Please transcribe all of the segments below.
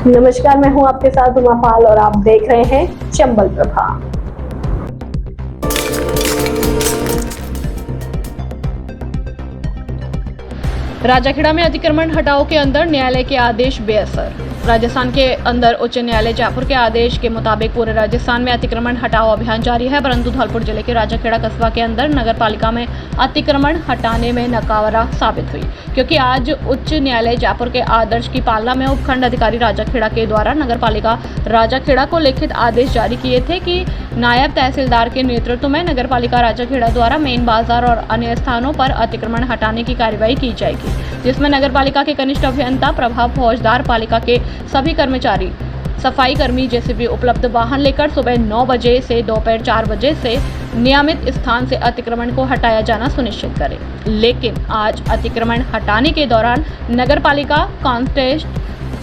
नमस्कार, मैं हूं आपके साथ उमा पाल और आप देख रहे हैं चंबल प्रभा। राजाखेड़ा में अतिक्रमण हटाओ के अंदर न्यायालय के आदेश बेअसर। राजस्थान के अंदर उच्च न्यायालय जयपुर के आदेश के मुताबिक पूरे राजस्थान में अतिक्रमण हटाओ अभियान जारी है, परंतु धौलपुर जिले के राजाखेड़ा कस्बा के अंदर नगर पालिका में अतिक्रमण हटाने में नाकारा साबित हुई, क्योंकि आज उच्च न्यायालय जयपुर के आदेश की पालना में उपखंड अधिकारी राजाखेड़ा के द्वारा नगर पालिका राजाखेड़ा को लिखित आदेश जारी किए थे कि नायब तहसीलदार के नेतृत्व में नगर पालिका राजाखेड़ा द्वारा मेन बाजार और अन्य स्थानों पर अतिक्रमण हटाने की कार्रवाई की जाएगी, जिसमें नगर पालिका के कनिष्ठ अभियंता, प्रभाव फौजदार, पालिका के सभी कर्मचारी, सफाई कर्मी जेसीबी उपलब्ध वाहन लेकर सुबह 9 बजे से दोपहर 4 बजे से नियमित स्थान से अतिक्रमण को हटाया जाना सुनिश्चित करें। लेकिन आज अतिक्रमण हटाने के दौरान नगर पालिका कांस्टेंट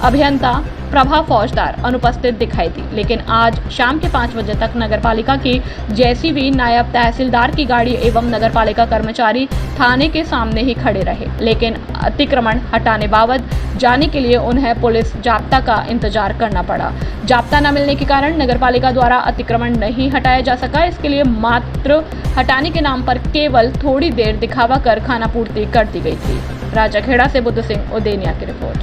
अभियंता, प्रभाव फौजदार अनुपस्थित दिखाई दी। लेकिन आज शाम के 5 बजे तक नगर पालिका की जेसीबी, नायब तहसीलदार की गाड़ी एवं नगर पालिका कर्मचारी थाने के सामने ही खड़े रहे, लेकिन अतिक्रमण हटाने बाबत जाने के लिए उन्हें पुलिस जाब्ता का इंतजार करना पड़ा। जाब्ता न मिलने के कारण नगर पालिका द्वारा अतिक्रमण नहीं हटाया जा सका। इसके लिए मात्र हटाने के नाम पर केवल थोड़ी देर दिखावा कर खानापूर्ति कर दी गई थी। राजाखेड़ा से बुद्ध सिंह उदेनिया की रिपोर्ट।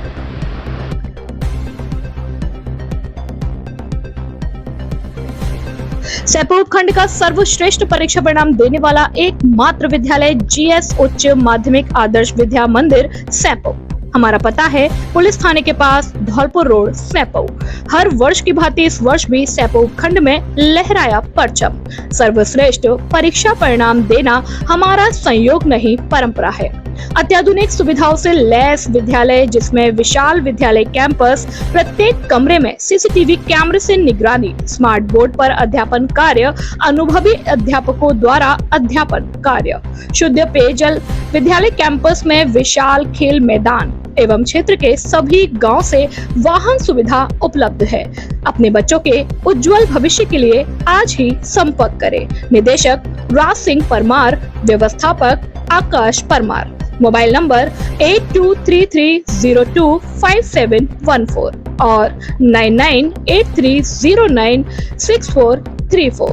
सैपो उपखंड का सर्वश्रेष्ठ परीक्षा परिणाम देने वाला एकमात्र विद्यालय जीएस उच्च माध्यमिक आदर्श विद्या मंदिर सैपो। हमारा पता है पुलिस थाने के पास, धौलपुर रोड, सैपो। हर वर्ष की भांति इस वर्ष भी सैपो उपखंड में लहराया परचम। सर्वश्रेष्ठ परीक्षा परिणाम देना हमारा संयोग नहीं, परंपरा है। अत्याधुनिक सुविधाओं से लैस विद्यालय, जिसमें विशाल विद्यालय कैंपस, प्रत्येक कमरे में सीसीटीवी कैमरे से निगरानी, स्मार्ट बोर्ड पर अध्यापन कार्य, अनुभवी अध्यापकों द्वारा अध्यापन कार्य, शुद्ध पेयजल, विद्यालय कैंपस में विशाल खेल मैदान एवं क्षेत्र के सभी गांव से वाहन सुविधा उपलब्ध है। अपने बच्चों के उज्जवल भविष्य के लिए आज ही संपर्क करें। निदेशक राज सिंह परमार, व्यवस्थापक आकाश परमार। मोबाइल नंबर 8233025714 और 9983096434।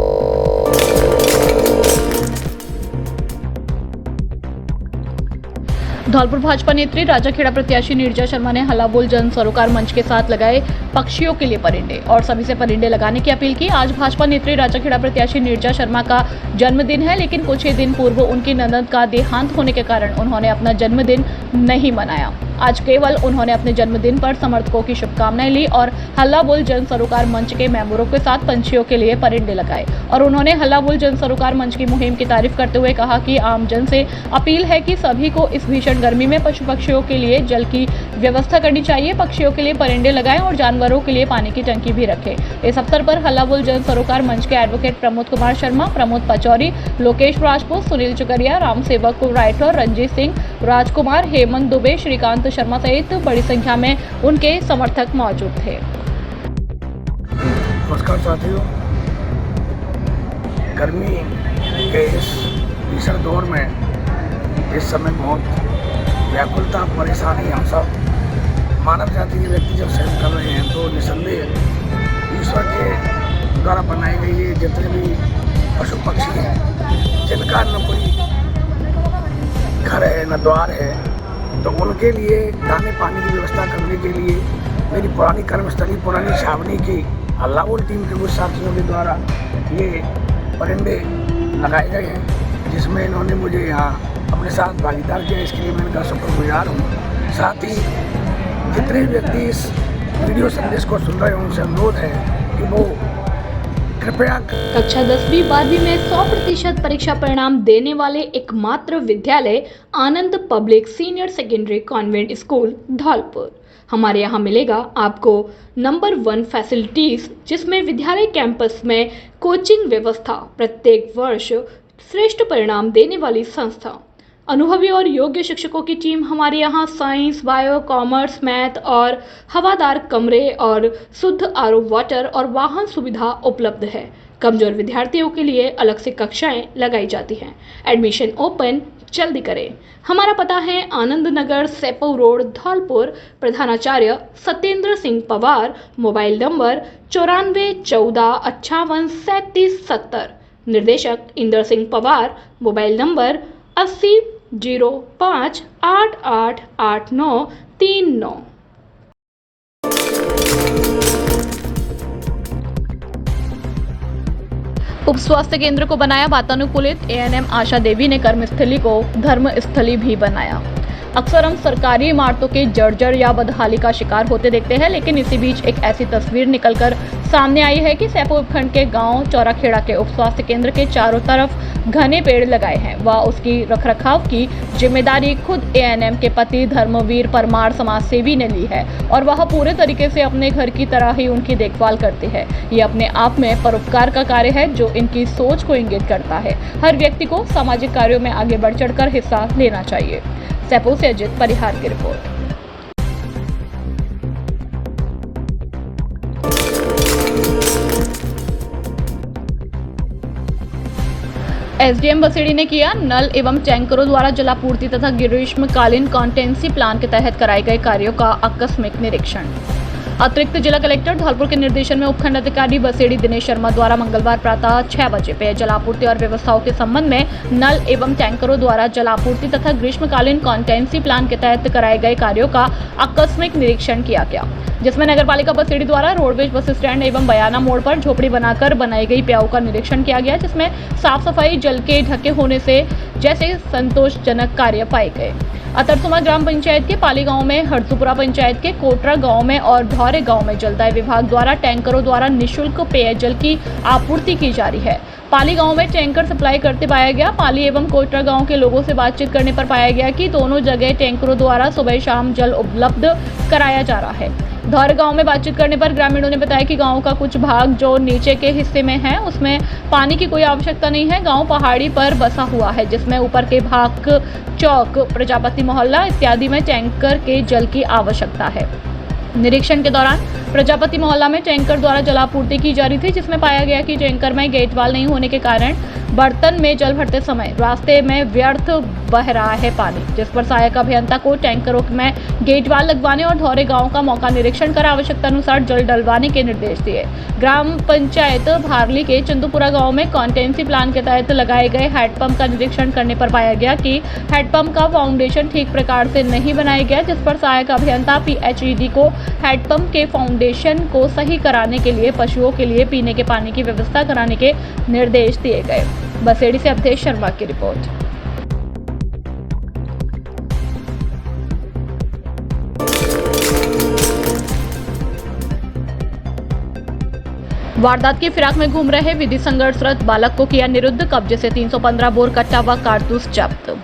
धौलपुर भाजपा नेत्री राजाखेड़ा प्रत्याशी नीरजा शर्मा ने हल्ला बोल जन सरोकार मंच के साथ लगाए पक्षियों के लिए परिंदे और सभी से परिंदे लगाने की अपील की। आज भाजपा नेत्री राजाखेड़ा प्रत्याशी नीरजा शर्मा का जन्मदिन है, लेकिन कुछ ही दिन पूर्व उनकी ननद का देहांत होने के कारण उन्होंने अपना जन्मदिन नहीं मनाया। आज केवल उन्होंने अपने जन्मदिन पर समर्थकों की शुभकामनाएं ली और हल्ला बोल जन सरोकार मंच के मेंबरों के साथ पंछियों के लिए परिंदे लगाए। और उन्होंने हल्ला बोल जन सरोकार मंच की मुहिम की तारीफ करते हुए कहा कि आम जन से अपील है कि सभी को इस भीषण गर्मी में पशु पक्षियों के लिए जल की व्यवस्था करनी चाहिए, पक्षियों के लिए परिंदे लगाएं और जानवरों के लिए पानी की टंकी भी रखें। इस अवसर पर हल्ला बोल जन सरोकार मंच के एडवोकेट प्रमोद कुमार शर्मा, प्रमोद पचौरी, लोकेश राजपूत, सुनील चुकरिया, राम सेवक राठौर, रंजीत सिंह, राजकुमार, हेमंत दुबे, श्रीकांत शर्मा सहित बड़ी संख्या में उनके समर्थक मौजूद थे। नमस्कार साथियों, गर्मी के इस भीषण दौर में इस समय बहुत व्याकुलता, परेशानी हम सब मानव जाति के व्यक्ति जब सहन कर रहे हैं, तो निसंदेह ईश्वर के द्वारा बनाई गई ये जितने भी पशु पक्षी हैं, जिनका न कोई घर है न द्वार है, तो उनके लिए दाने पानी की व्यवस्था करने के लिए मेरी पुरानी कर्मस्थली, पुरानी छावनी की हल्ला बोल टीम के कुछ साथियों के द्वारा ये परिंदे लगाए गए हैं, जिसमें इन्होंने मुझे यहाँ अपने साथ भागीदार किया। इसके लिए मैं इनका शुक्रगुजार हूँ। साथ ही जितने व्यक्ति इस वीडियो संदेश को सुन रहे हैं, उनसे अनुरोध है कि वो कृपया कक्षा 10वीं 12वीं में 100% परीक्षा परिणाम देने वाले एकमात्र विद्यालय Anand public senior secondary convent school Dholpur. हमारे यहाँ मिलेगा आपको नंबर 1 फैसिलिटीज, जिसमें विद्यालय कैंपस में कोचिंग व्यवस्था, प्रत्येक वर्ष श्रेष्ठ परिणाम देने वाली संस्था, अनुभवी और योग्य शिक्षकों की टीम। हमारे यहाँ साइंस, बायो, कॉमर्स, मैथ और हवादार कमरे और शुद्ध आरओ वाटर और वाहन सुविधा उपलब्ध है। कमजोर विद्यार्थियों के लिए अलग से कक्षाएं लगाई जाती हैं। एडमिशन ओपन जल्दी करें। हमारा पता है आनंद नगर, सेपऊ रोड, धौलपुर। प्रधानाचार्य सत्येंद्र सिंह पवार। Mobile number 9414583770। निर्देशक इंदर सिंह पवार। Mobile number 8005888939। उप स्वास्थ्य केंद्र को बनाया वातानुकूलित। एएनएम आशा देवी ने कर्मस्थली को धर्मस्थली भी बनाया। अक्सर हम सरकारी इमारतों के जर्जर या बदहाली का शिकार होते देखते हैं, लेकिन इसी बीच एक ऐसी तस्वीर निकलकर सामने आई है कि सेपऊ उपखंड के गांव चौराखेड़ा के उप स्वास्थ्य केंद्र के चारों तरफ घने पेड़ लगाए हैं। वह उसकी रखरखाव की जिम्मेदारी खुद एएनएम के पति धर्मवीर परमार समाज सेवी ने ली है और वह पूरे तरीके से अपने घर की तरह ही उनकी देखभाल करते हैं। ये अपने आप में परोपकार का कार्य है जो इनकी सोच को इंगित करता है। हर व्यक्ति को सामाजिक कार्यों में आगे बढ़ चढ़कर हिस्सा लेना चाहिए। सेपऊ से अजित परिहार की रिपोर्ट। एसडीएम बसेड़ी ने किया नल एवं टैंकरों द्वारा जलापूर्ति तथा ग्रीष्मकालीन कॉन्टेंसी प्लान के तहत कराए गए कार्यों का आकस्मिक निरीक्षण। अतिरिक्त जिला कलेक्टर धौलपुर के निर्देशन में उपखंड अधिकारी बसेड़ी दिनेश शर्मा द्वारा मंगलवार प्रातः 6 बजे पेयजल आपूर्ति और व्यवस्थाओं के संबंध में नल एवं टैंकरों द्वारा जलापूर्ति तथा ग्रीष्मकालीन कॉन्टेंसी प्लान के तहत कराए गए कार्यों का आकस्मिक निरीक्षण किया गया, जिसमें नगरपालिका बसेड़ी द्वारा रोडवेज बस स्टैंड एवं बयाना मोड़ पर झोपड़ी बनाकर बनाई गई प्याऊ का निरीक्षण किया गया, जिसमें साफ सफाई जल के ढके होने से जैसे संतोषजनक कार्य पाए गए। अतरसुमा ग्राम पंचायत के पाली गांव में, हरसुपुरा पंचायत के कोटरा गांव में और धौरे गांव में जलदाय विभाग द्वारा टैंकरों द्वारा निःशुल्क पेयजल की आपूर्ति की जा रही है। पाली गांव में टैंकर सप्लाई करते पाया गया। पाली एवं कोटरा गांव के लोगों से बातचीत करने पर पाया गया कि दोनों जगह टैंकरों द्वारा सुबह शाम जल उपलब्ध कराया जा रहा है। धौरे गांव में बातचीत करने पर ग्रामीणों ने बताया कि गांव का कुछ भाग जो नीचे के हिस्से में है उसमें पानी की कोई आवश्यकता नहीं है। गांव पहाड़ी पर बसा हुआ है, जिसमें ऊपर के भाग चौक, प्रजापति मोहल्ला इत्यादि में टैंकर के जल की आवश्यकता है। निरीक्षण के दौरान प्रजापति मोहल्ला में टैंकर द्वारा जलापूर्ति की जा रही थी, जिसमें पाया गया कि टैंकर में गेट वाल नहीं होने के कारण बर्तन में जल भरते समय रास्ते में व्यर्थ बह रहा है पानी, जिस पर सहायक अभियंता को टैंकरों में गेट वाल लगवाने और धौरे गांव का मौका निरीक्षण कर आवश्यकता अनुसार जल डलवाने के निर्देश दिए। ग्राम पंचायत भारली के चंदूपुरा गांव में कॉन्टेंसी प्लान के तहत लगाए गए हैंडपंप का निरीक्षण करने पर पाया गया कि हैंडपंप का फाउंडेशन ठीक प्रकार से नहीं बनाया गया, जिस पर सहायक अभियंता PHED को हैंडपंप के फाउंडेशन को सही कराने के लिए पशुओं के लिए पीने के पानी की व्यवस्था कराने के निर्देश दिए गए। बसेड़ी से अवधेश शर्मा की रिपोर्ट। वारदात की फिराक में घूम रहे विधि संघर्षरत बालक को किया निरुद्ध। कब्जे से 315 बोर कट्टा व कारतूस जब्त।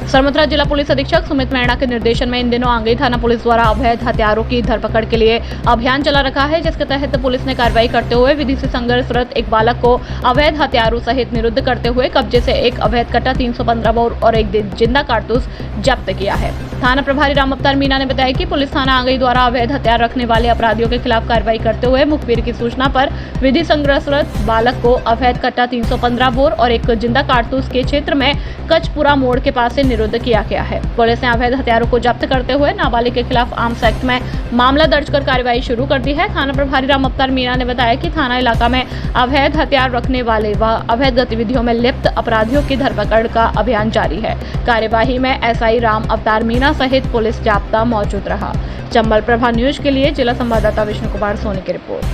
सरमथरा जिला पुलिस अधीक्षक सुमित मैणा के निर्देशन में इन दिनों आंगई थाना पुलिस द्वारा अवैध हथियारों की धरपकड़ के लिए अभियान चला रखा है, जिसके तहत पुलिस ने कार्रवाई करते हुए विधि से संघर्षरत एक बालक को अवैध हथियारों सहित निरुद्ध करते हुए कब्जे से एक अवैध कट्टा, 315 बोर और एक जिंदा कारतूस जब्त किया है। थाना प्रभारी राम अवतार मीना ने बताया कि पुलिस थाना आंगई द्वारा अवैध हथियार रखने वाले अपराधियों के खिलाफ कार्रवाई करते हुए मुखबिर की सूचना पर विधि संघर्षरत बालक को अवैध कट्टा, 315 बोर और एक जिंदा कारतूस के क्षेत्र में कचपुरा मोड़ के पास से निरुद्ध किया गया है। पुलिस ने अवैध हथियारों को जब्त करते हुए नाबालिग के खिलाफ आर्म्स एक्ट में मामला दर्ज कर कार्रवाई शुरू कर दी है। थाना प्रभारी राम अवतार मीना ने बताया कि थाना इलाका में अवैध हथियार रखने वाले व अवैध गतिविधियों में लिप्त अपराधियों की धरपकड़ का अभियान जारी है। कार्यवाही में SI राम अवतार मीना सहित पुलिस जाब्ता मौजूद रहा। चंबल प्रभा न्यूज के लिए जिला संवाददाता विष्णु कुमार सोनी की रिपोर्ट।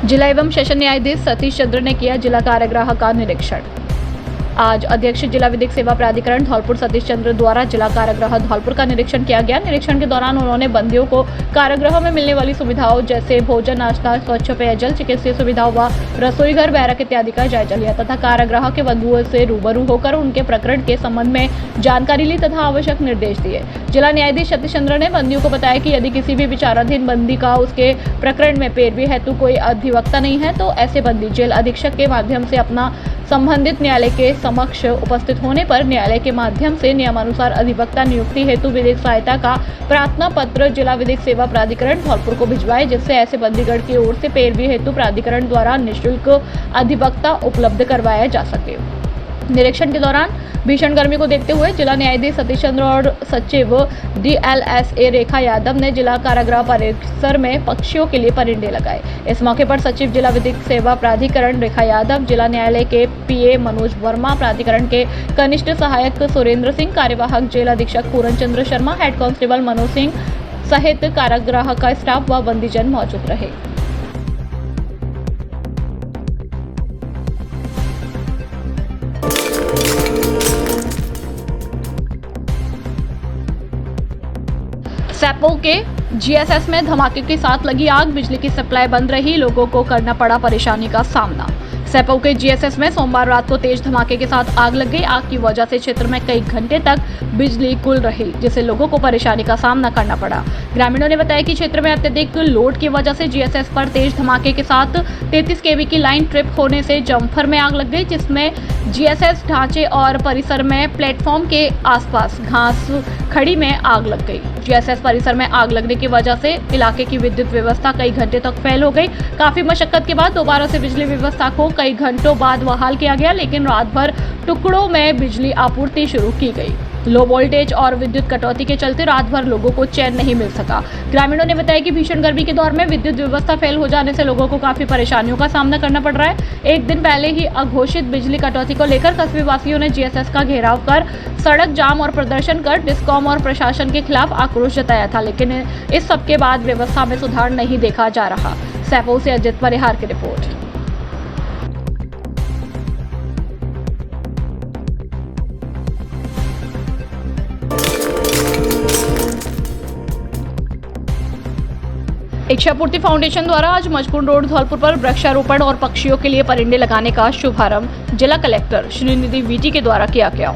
जिला एवं सेशन न्यायाधीश सतीश चंद्र ने किया जिला कारागृह का निरीक्षण। आज अध्यक्ष जिला विधिक सेवा प्राधिकरण धौलपुर सतीश चंद्र द्वारा जिला कारागृह धौलपुर का निरीक्षण किया गया। निरीक्षण के दौरान उन्होंने बंदियों को कारागृह में मिलने वाली सुविधाओं जैसे भोजन, नाश्ता, स्वच्छ पेयजल, चिकित्सीय सुविधाओं व रसोई घर, बैरक इत्यादि का जायजा लिया तथा कारागृह के बंधुओं से रूबरू होकर उनके प्रकरण के संबंध में जानकारी ली तथा आवश्यक निर्देश दिए। जिला न्यायाधीश सतीश चंद्र ने बंदियों को बताया कि यदि किसी भी विचाराधीन बंदी का उसके प्रकरण में पैरवी हेतु कोई अधिवक्ता नहीं है तो ऐसे बंदी जेल अधीक्षक के माध्यम से अपना संबंधित न्यायालय के समक्ष उपस्थित होने पर न्यायालय के माध्यम से नियमानुसार अधिवक्ता नियुक्ति हेतु विधिक सहायता का प्रार्थना पत्र जिला विधिक सेवा प्राधिकरण धौलपुर को भिजवाए, जिससे ऐसे बंदीगढ़ की ओर से पैरवी हेतु प्राधिकरण द्वारा निःशुल्क अधिवक्ता उपलब्ध करवाया जा सके। निरीक्षण के दौरान भीषण गर्मी को देखते हुए जिला न्यायाधीश सतीश चंद्र और सचिव DLSA रेखा यादव ने जिला कारागृह परिसर में पक्षियों के लिए परिंदे लगाए। इस मौके पर सचिव जिला विधिक सेवा प्राधिकरण रेखा यादव, जिला न्यायालय के PA मनोज वर्मा, प्राधिकरण के कनिष्ठ सहायक सुरेंद्र सिंह, कार्यवाहक जेल अधीक्षक पूरन चंद्र शर्मा, हेड कांस्टेबल मनोज सिंह सहित कारागृह का स्टाफ व बंदीजन मौजूद रहे। सैपो के GSS में धमाके के साथ लगी आग, बिजली की सप्लाई बंद रही, लोगों को करना पड़ा परेशानी का सामना। सैपो के GSS में सोमवार रात को तेज धमाके के साथ आग लग गई। आग की वजह से क्षेत्र में कई घंटे तक बिजली गुल रही, जिससे लोगों को परेशानी का सामना करना पड़ा। ग्रामीणों ने बताया कि क्षेत्र में अत्यधिक लोड की वजह से GSS पर तेज धमाके के साथ 33 kV की लाइन ट्रिप होने से जम्फर में आग लग गई, जिसमें GSS ढांचे और परिसर में प्लेटफॉर्म के आसपास घास खड़ी में आग लग गई। GSS परिसर में आग लगने की वजह से इलाके की विद्युत व्यवस्था कई घंटे तक फेल हो गई। काफी मशक्कत के बाद दोबारा से बिजली व्यवस्था को कई घंटों बाद बहाल किया गया, लेकिन रात भर टुकड़ों में बिजली आपूर्ति शुरू की गई। लो वोल्टेज और विद्युत कटौती के चलते रात भर लोगों को चैन नहीं मिल सका। ग्रामीणों ने बताया कि भीषण गर्मी के दौर में विद्युत व्यवस्था फेल हो जाने से लोगों को काफी परेशानियों का सामना करना पड़ रहा है। एक दिन पहले ही अघोषित बिजली कटौती को लेकर कस्बे वासियों ने GSS का घेराव कर सड़क जाम और प्रदर्शन कर डिस्कॉम और प्रशासन के खिलाफ आक्रोश जताया था, लेकिन इस सब के बाद व्यवस्था में सुधार नहीं देखा जा रहा। सैपो से अजित परिहार की रिपोर्ट। इच्छापूर्ति फाउंडेशन द्वारा आज मजकुंड रोड धौलपुर पर वृक्षारोपण और पक्षियों के लिए परिंदे लगाने का शुभारंभ जिला कलेक्टर श्रीनिधि VT के द्वारा किया गया।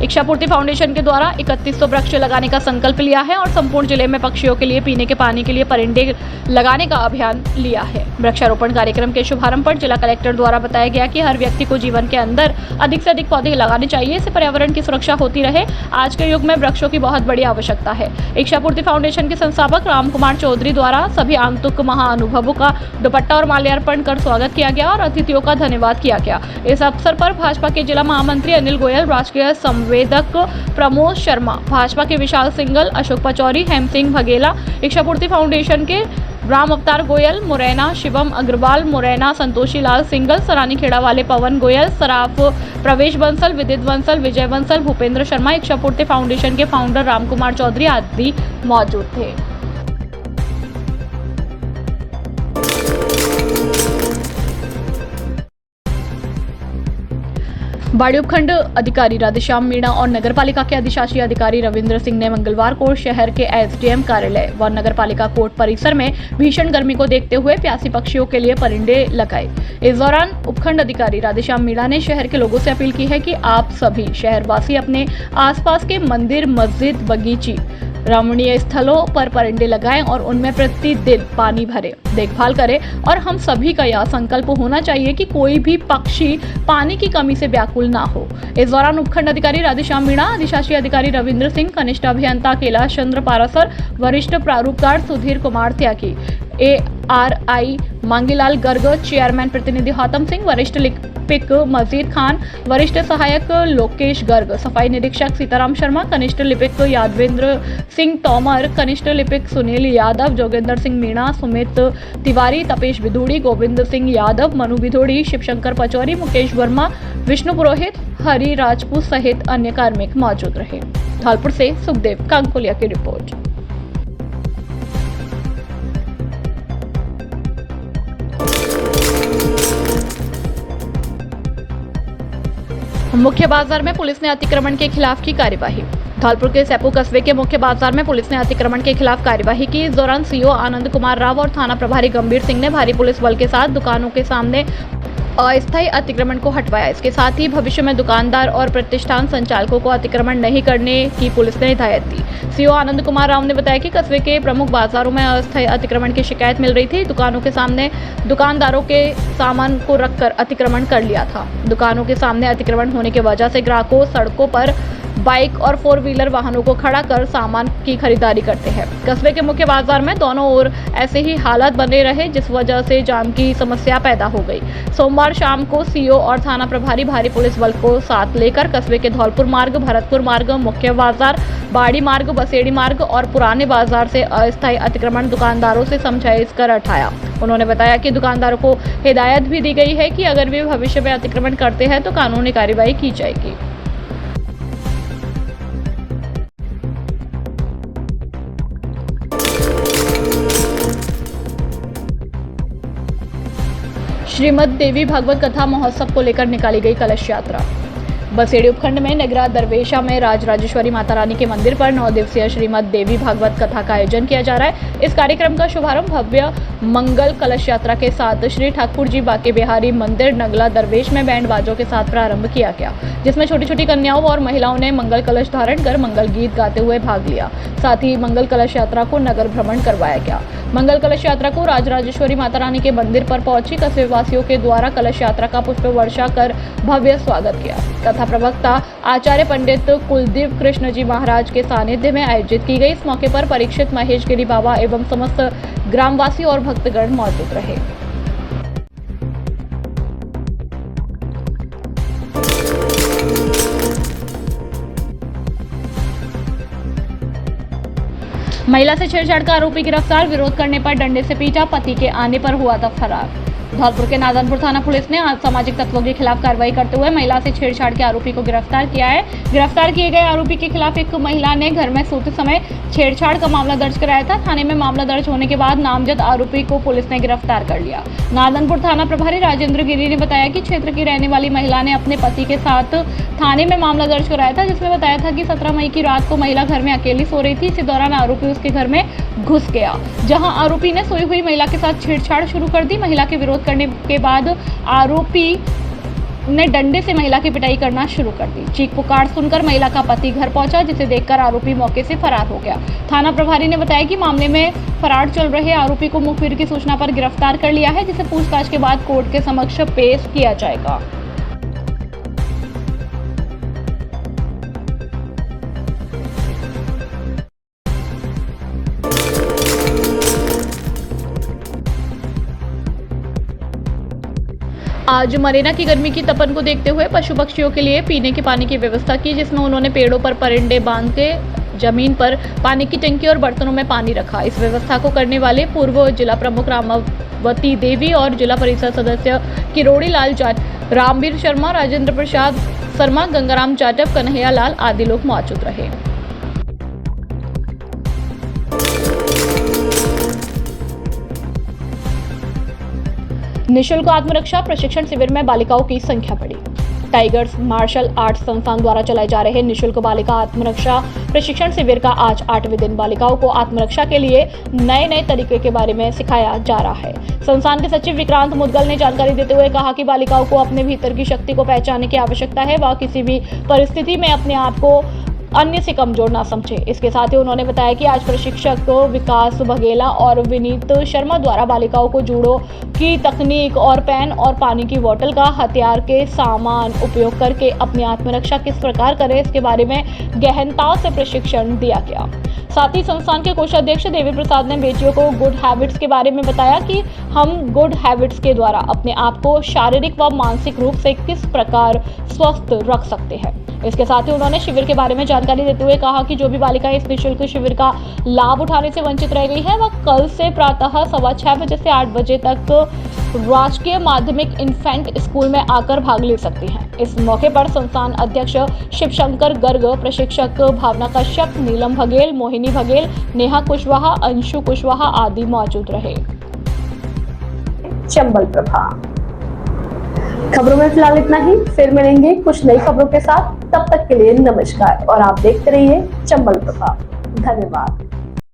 इच्छापूर्ति फाउंडेशन के द्वारा 3100 वृक्ष लगाने का संकल्प लिया है और संपूर्ण जिले में पक्षियों के लिए पीने के पानी के लिए परिंदे लगाने का अभियान लिया है। वृक्षारोपण कार्यक्रम के शुभारंभ पर जिला कलेक्टर द्वारा बताया गया कि हर व्यक्ति को जीवन के अंदर अधिक से अधिक पौधे लगाने चाहिए, इससे पर्यावरण की सुरक्षा होती रहे। आज के युग में वृक्षों की बहुत बड़ी आवश्यकता है। इच्छापूर्ति फाउंडेशन के संस्थापक राम कुमार चौधरी द्वारा सभी आगंतुक महाअनुभवों का दुपट्टा और माल्यार्पण कर स्वागत किया गया और अतिथियों का धन्यवाद किया गया। इस अवसर पर भाजपा के जिला महामंत्री अनिल गोयल, राष्ट्रीय संवेदक प्रमोद शर्मा, भाजपा के विशाल सिंगल, अशोक पचौरी, हेम सिंह बघेला, इच्छापूर्ति फाउंडेशन के राम अवतार गोयल, मुरैना शिवम अग्रवाल, मुरैना संतोषी लाल सिंगल, सरानी खेड़ा वाले पवन गोयल, सराफ प्रवेश बंसल, विदित बंसल, विजय बंसल, भूपेंद्र शर्मा, इच्छापूर्ति फाउंडेशन के फाउंडर राम कुमार चौधरी आदि मौजूद थे। बाड़ी उपखंड अधिकारी राधेश्याम मीणा और नगरपालिका के अधिशासी अधिकारी रविंद्र सिंह ने मंगलवार को शहर के SDM कार्यालय व नगरपालिका कोर्ट परिसर में भीषण गर्मी को देखते हुए प्यासी पक्षियों के लिए परिंदे लगाए। इस दौरान उपखंड अधिकारी राधेश्याम मीणा ने शहर के लोगों से अपील की है कि आप सभी शहरवासी अपने आसपास के मंदिर, मस्जिद, बगीची, रमणीय स्थलों पर परिंदे लगाएं और उनमें प्रतिदिन पानी भरें, देखभाल करें और हम सभी का यह संकल्प होना चाहिए कि कोई भी पक्षी पानी की कमी से व्याकुल ना हो। इस दौरान उपखंड अधिकारी राधेश्याम मीणा, अधिशासी अधिकारी रविंद्र सिंह, कनिष्ठ अभियंता कैलाश चंद्र पारासर, वरिष्ठ प्रारूपकार सुधीर कुमार त्यागी, ARI मांगीलाल गर्ग, चेयरमैन प्रतिनिधि हौतम सिंह, वरिष्ठ लिपिक मजीद खान, वरिष्ठ सहायक लोकेश गर्ग, सफाई निरीक्षक सीताराम शर्मा, कनिष्ठ लिपिक यादवेंद्र सिंह तोमर, कनिष्ठ लिपिक सुनील यादव, जोगेंद्र सिंह मीणा, सुमित तिवारी, तपेश बिधूड़ी, गोविंद सिंह यादव, मनु बिधूड़ी, शिवशंकर पचौरी, मुकेश वर्मा, विष्णु पुरोहित, हरि राजपूत सहित अन्य कार्मिक मौजूद रहे। धौलपुर से सुखदेव कांकोलिया की रिपोर्ट। मुख्य बाजार में पुलिस ने अतिक्रमण के खिलाफ की कार्यवाही। धौलपुर के सैपो कस्बे के मुख्य बाजार में पुलिस ने अतिक्रमण के खिलाफ कार्यवाही की। इस दौरान CO आनंद कुमार राव और थाना प्रभारी गंभीर सिंह ने भारी पुलिस बल के साथ दुकानों के सामने अस्थायी अतिक्रमण को हटवाया। इसके साथ ही भविष्य में दुकानदार और प्रतिष्ठान संचालकों को अतिक्रमण नहीं करने की पुलिस ने हिदायत दी। सीओ आनंद कुमार राव ने बताया कि कस्बे के प्रमुख बाजारों में अस्थायी अतिक्रमण की शिकायत मिल रही थी। दुकानों के सामने दुकानदारों के सामान को रखकर अतिक्रमण कर लिया था। दुकानों के सामने अतिक्रमण होने की वजह से ग्राहकों सड़कों पर बाइक और 4 व्हीलर वाहनों को खड़ा कर सामान की खरीदारी करते हैं। कस्बे के मुख्य बाजार में दोनों ओर ऐसे ही हालात बने रहे, जिस वजह से जाम की समस्या पैदा हो गई। सोमवार शाम को सीओ और थाना प्रभारी भारी पुलिस बल को साथ लेकर कस्बे के धौलपुर मार्ग, भरतपुर मार्ग, मुख्य बाजार, बाड़ी मार्ग, बसेड़ी मार्ग और पुराने बाजार से अस्थायी अतिक्रमण दुकानदारों से समझाइश कर हटाया। उन्होंने बताया कि दुकानदारों को हिदायत भी दी गई है कि अगर वे भविष्य में अतिक्रमण करते हैं तो कानूनी कार्रवाई की जाएगी। श्रीमद देवी भागवत कथा महोत्सव को लेकर निकाली गई कलश यात्रा। बसेड़ी उपखंड में नगरा दरवेशा में राजराजेश्वरी माता रानी के मंदिर पर 9 दिवसीय श्रीमद देवी भागवत कथा का आयोजन किया जा रहा है। इस कार्यक्रम का शुभारंभ भव्य मंगल कलश यात्रा के साथ श्री ठाकुर जी बाके बिहारी मंदिर नगला दरवेश में बैंड बाजों के साथ प्रारंभ किया गया, जिसमें छोटी छोटी कन्याओं और महिलाओं ने मंगल कलश धारण कर मंगल गीत गाते हुए भाग लिया। साथ ही मंगल कलश यात्रा को नगर भ्रमण करवाया गया। मंगल कलश यात्रा को राजराजेश्वरी माता रानी के मंदिर पर पहुंची कस्बे वासियों के द्वारा कलश यात्रा का पुष्प वर्षा कर भव्य स्वागत किया। कथा प्रवक्ता आचार्य पंडित कुलदीप कृष्ण जी महाराज के सानिध्य में आयोजित की गई। इस मौके पर परीक्षित महेश गिरी बाबा एवं समस्त ग्रामवासी और भक्तगण मौजूद रहे। महिला से छेड़छाड़ का आरोपी गिरफ्तार, विरोध करने पर डंडे से पीटा, पति के आने पर हुआ था फरार। धौलपुर के नादनपुर थाना पुलिस ने आज सामाजिक तत्वों के खिलाफ कार्रवाई करते हुए महिला से छेड़छाड़ के आरोपी को गिरफ्तार किया है। गिरफ्तार किए गए आरोपी के खिलाफ एक महिला ने घर में सोते समय छेड़छाड़ का मामला दर्ज कराया था। थाने में मामला दर्ज होने के बाद नामजद आरोपी को पुलिस ने गिरफ्तार कर लिया। नादनपुर थाना प्रभारी राजेंद्र गिरी ने बताया कि क्षेत्र की रहने वाली महिला ने अपने पति के साथ थाने में मामला दर्ज कराया था, जिसमें बताया था कि 17 मई की रात को महिला घर में अकेली सो रही थी। इसी दौरान आरोपी उसके घर में घुस गया, जहां आरोपी ने सोई हुई महिला के साथ छेड़छाड़ शुरू कर दी। महिला के विरोध करने के बाद आरोपी ने डंडे से महिला की पिटाई करना शुरू कर दी। चीख पुकार सुनकर महिला का पति घर पहुंचा, जिसे देखकर आरोपी मौके से फरार हो गया। थाना प्रभारी ने बताया कि मामले में फरार चल रहे आरोपी को मुखबिर की सूचना पर गिरफ्तार कर लिया है, जिसे पूछताछ के बाद कोर्ट के समक्ष पेश किया जाएगा। आज मरेना की गर्मी की तपन को देखते हुए पशु पक्षियों के लिए पीने के पानी की व्यवस्था की, जिसमें उन्होंने पेड़ों पर परिंदे बांध के जमीन पर पानी की टंकी और बर्तनों में पानी रखा। इस व्यवस्था को करने वाले पूर्व जिला प्रमुख रामावती देवी और जिला परिषद सदस्य किरोड़ी लाल जाट, रामवीर शर्मा, राजेंद्र प्रसाद शर्मा, गंगाराम जाटव, कन्हैया लाल आदि लोग मौजूद रहे। निःशुल्क आत्मरक्षा प्रशिक्षण शिविर में बालिकाओं की संख्या बढ़ी। टाइगर्स मार्शल आर्ट्स संस्थान द्वारा चलाए जा रहे निःशुल्क बालिका आत्मरक्षा प्रशिक्षण शिविर का आज 8वें दिन बालिकाओं को आत्मरक्षा के लिए नए तरीके के बारे में सिखाया जा रहा है। संस्थान के सचिव विक्रांत मुदगल ने जानकारी देते हुए कहा कि बालिकाओं को अपने भीतर की शक्ति को पहचानने की आवश्यकता है। वह किसी भी परिस्थिति में अपने आप को अन्य से कमजोर ना समझे। इसके साथ ही उन्होंने बताया कि आज प्रशिक्षक विकास बघेला और विनीत शर्मा द्वारा बालिकाओं को जूडो की तकनीक और पेन और पानी की बोतल का हथियार के सामान उपयोग करके अपनी आत्मरक्षा किस प्रकार करें, इसके बारे में गहनता से प्रशिक्षण दिया गया। साथ ही संस्थान के कोषाध्यक्ष देवी प्रसाद ने बेटियों को गुड हैबिट्स के बारे में बताया कि हम गुड हैबिट्स के द्वारा अपने आप को शारीरिक व मानसिक रूप से किस प्रकार स्वस्थ रख सकते हैं। इसके साथ ही उन्होंने शिविर के बारे में जानकारी देते हुए कहा कि जो भी बालिका इस निःशुल्क शिविर का लाभ उठाने से वंचित रह गई है, वह कल से प्रातः 6:15 बजे से 8 बजे तक राजकीय माध्यमिक इन्फेंट स्कूल में आकर भाग ले सकती हैं। इस मौके पर संस्थान अध्यक्ष शिवशंकर गर्ग, प्रशिक्षक भावना कश्यप, नीलम बघेल, मोहिनी बघेल, नेहा कुशवाहा, अंशु कुशवाहा आदि मौजूद रहे। चंबल प्रभा खबरों में फिलहाल इतना ही। फिर मिलेंगे कुछ नई खबरों के साथ। तब तक के लिए नमस्कार और आप देखते रहिए चंबल प्रभा। धन्यवाद।